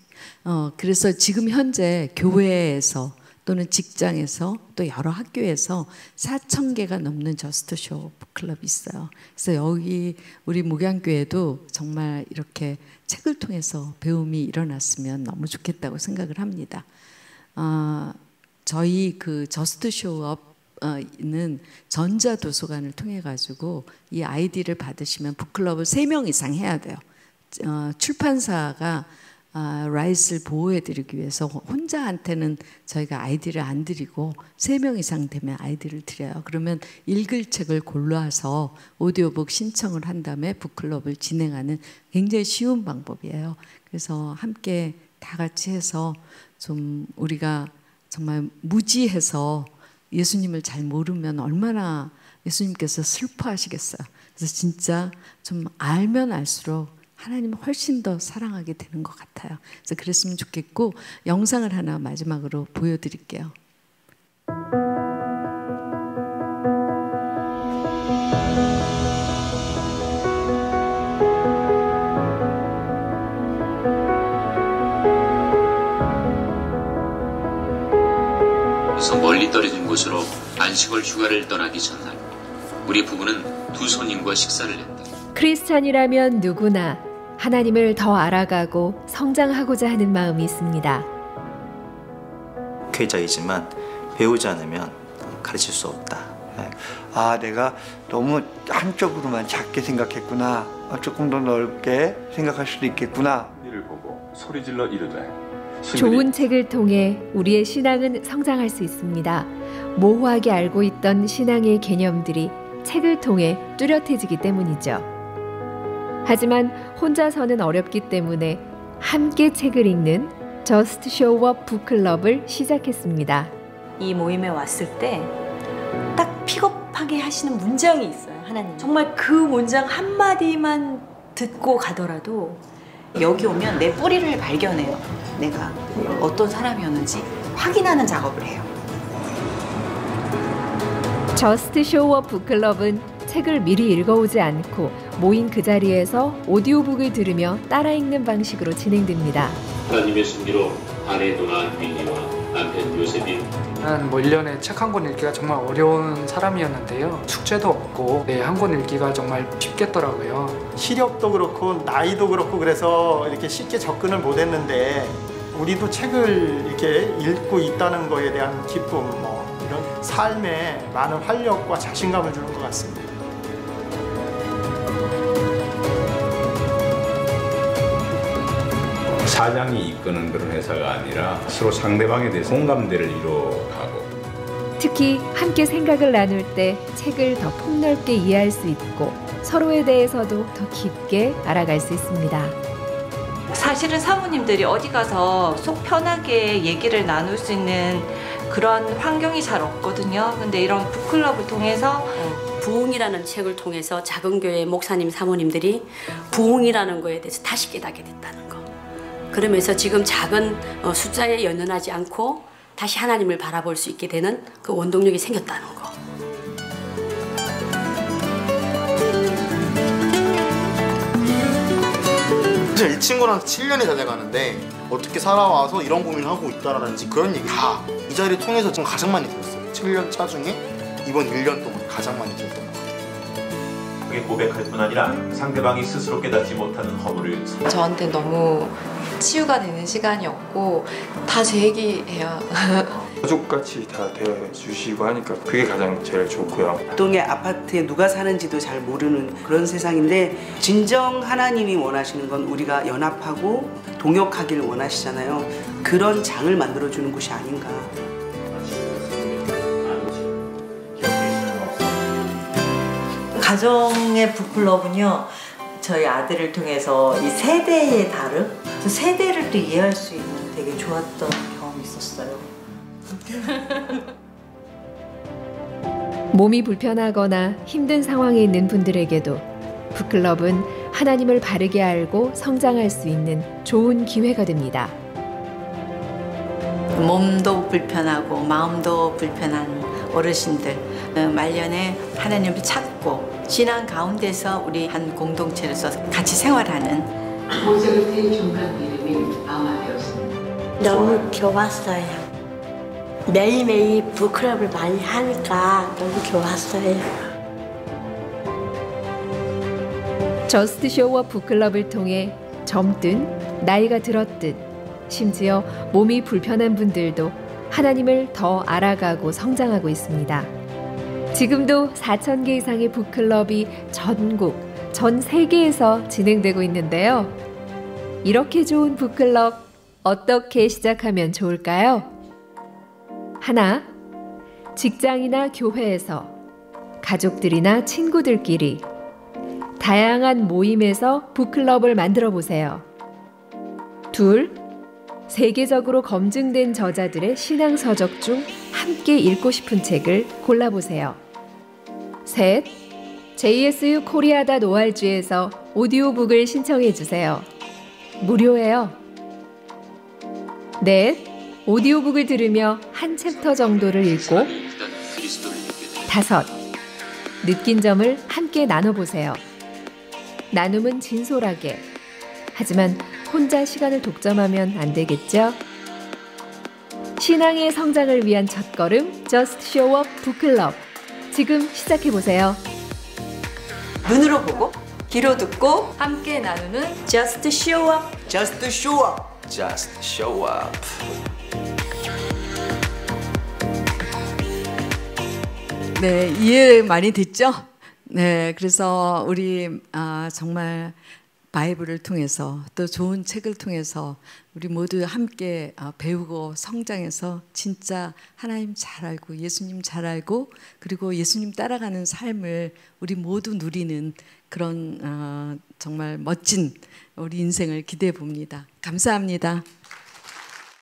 그래서 지금 현재 교회에서 또는 직장에서 또 여러 학교에서 4,000개가 넘는 저스트쇼 북클럽이 있어요. 그래서 여기 우리 목양교회도 정말 이렇게 책을 통해서 배움이 일어났으면 너무 좋겠다고 생각을 합니다. 저희 그 저스트쇼업는 전자도서관을 통해 가지고 이 아이디를 받으시면 북클럽을 3명 이상 해야 돼요. 출판사가 라이트를 보호해드리기 위해서 혼자한테는 저희가 아이디를 안 드리고 3명 이상 되면 아이디를 드려요. 그러면 읽을 책을 골라서 오디오북 신청을 한 다음에 북클럽을 진행하는 굉장히 쉬운 방법이에요. 그래서 함께 다 같이 해서 좀 우리가 정말 무지해서 예수님을 잘 모르면 얼마나 예수님께서 슬퍼하시겠어요. 그래서 진짜 좀 알면 알수록 하나님을 훨씬 더 사랑하게 되는 것 같아요. 그래서 그랬으면 좋겠고 영상을 하나 마지막으로 보여드릴게요. 멀리 떨어진 곳으로 안식월 휴가를 떠나기 전날 우리 부부는 두 손님과 식사를 했다. 크리스찬이라면 누구나 하나님을 더 알아가고 성장하고자 하는 마음이 있습니다. 목회자이지만 배우지 않으면 가르칠 수 없다. 아, 내가 너무 한쪽으로만 작게 생각했구나. 조금 더 넓게 생각할 수도 있겠구나. 이를 보고 소리질러 이르되 좋은 책을 통해 우리의 신앙은 성장할 수 있습니다. 모호하게 알고 있던 신앙의 개념들이 책을 통해 뚜렷해지기 때문이죠. 하지만 혼자서는 어렵기 때문에 함께 책을 읽는 저스트 쇼업 북클럽을 시작했습니다. 이 모임에 왔을 때 딱 픽업하게 하시는 문장이 있어요. 하나님. 정말 그 문장 한마디만 듣고 가더라도 여기 오면 내 뿌리를 발견해요. 내가 어떤 사람이었는지 확인하는 작업을 해요. 저스트 쇼업 북클럽은 책을 미리 읽어오지 않고 모인 그 자리에서 오디오북을 들으며 따라 읽는 방식으로 진행됩니다. 하나님의 섭리로 아내 도나 윈니와 남편 요셉이 난 1년에 책 한 권 읽기가 정말 어려운 사람이었는데요. 숙제도 없고 한 권 읽기가 정말 쉽겠더라고요. 시력도 그렇고 나이도 그렇고 그래서 이렇게 쉽게 접근을 못했는데 우리도 책을 이렇게 읽고 있다는 거에 대한 기쁨, 이런 삶에 많은 활력과 자신감을 주는 것 같습니다. 사장이 이끄는 그런 회사가 아니라 서로 상대방에 대해서 공감대를 이뤄가고 특히 함께 생각을 나눌 때 책을 더 폭넓게 이해할 수 있고 서로에 대해서도 더 깊게 알아갈 수 있습니다. 사실은 사모님들이 어디 가서 속 편하게 얘기를 나눌 수 있는 그런 환경이 잘 없거든요. 근데 이런 북클럽을 통해서 부흥이라는 책을 통해서 작은 교회 목사님 사모님들이 부흥이라는 거에 대해서 다시 깨닫게 됐다는 거. 그러면서 지금 작은 숫자에 연연하지 않고 다시 하나님을 바라볼 수 있게 되는 그 원동력이 생겼다는 거. 사실 이 친구랑 7년이 다 돼가는데 어떻게 살아와서 이런 고민을 하고 있다라든지 그런 얘기 다 이 자리를 통해서 지금 가장 많이 들었어요. 7년 차 중에 이번 1년 동안 가장 많이 들었던 것 같아요. 그게 고백할 뿐 아니라 상대방이 스스로 깨닫지 못하는 허물을 저한테 너무 치유가 되는 시간이었고 다 제 얘기예요. 가족같이 다 대해주시고 하니까 그게 가장 제일 좋고요. 동네 아파트에 누가 사는지도 잘 모르는 그런 세상인데 진정 하나님이 원하시는 건 우리가 연합하고 동역하기를 원하시잖아요. 그런 장을 만들어주는 곳이 아닌가. 가정의 북클럽은요. 저희 아들을 통해서 이 세대의 다름, 세대를 또 이해할 수 있는 되게 좋았던 경험이 있었어요. 몸이 불편하거나 힘든 상황에 있는 분들에게도 북클럽은 하나님을 바르게 알고 성장할 수 있는 좋은 기회가 됩니다. 몸도 불편하고 마음도 불편한 어르신들 말년에 하나님을 찾고 신앙 가운데서 우리 한 공동체로서 같이 생활하는 모세의 중간 이름이 아마되었습니다. 너무 좋았어요. 매일매일 북클럽을 많이 하니까 너무 좋았어요. 저스트 쇼업 북클럽을 통해 젊든 나이가 들었든 심지어 몸이 불편한 분들도 하나님을 더 알아가고 성장하고 있습니다. 지금도 4,000개 이상의 북클럽이 전국, 전 세계에서 진행되고 있는데요. 이렇게 좋은 북클럽 어떻게 시작하면 좋을까요? 하나, 직장이나 교회에서, 가족들이나 친구들끼리 다양한 모임에서 북클럽을 만들어 보세요. 둘, 세계적으로 검증된 저자들의 신앙 서적 중 함께 읽고 싶은 책을 골라보세요. 셋, JSU 코리아다 노알주에서 오디오북을 신청해 주세요. 무료예요. 넷, 오디오북을 들으며 한 챕터 정도를 읽고. 다섯, 느낀 점을 함께 나눠보세요. 나눔은 진솔하게. 하지만 혼자 시간을 독점하면 안 되겠죠? 신앙의 성장을 위한 첫걸음 Just Show Up 북클럽. 지금 시작해보세요. 눈으로 보고 귀로 듣고 함께 나누는 Just Show Up. Just show up. Just show up. 네, 이해 많이 됐죠? 네, 그래서 우리 정말 바이블을 통해서 또 좋은 책을 통해서 우리 모두 함께 배우고 성장해서 진짜 하나님 잘 알고 예수님 잘 알고 그리고 예수님 따라가는 삶을 우리 모두 누리는 그런 정말 멋진 우리 인생을 기대해 봅니다. 감사합니다.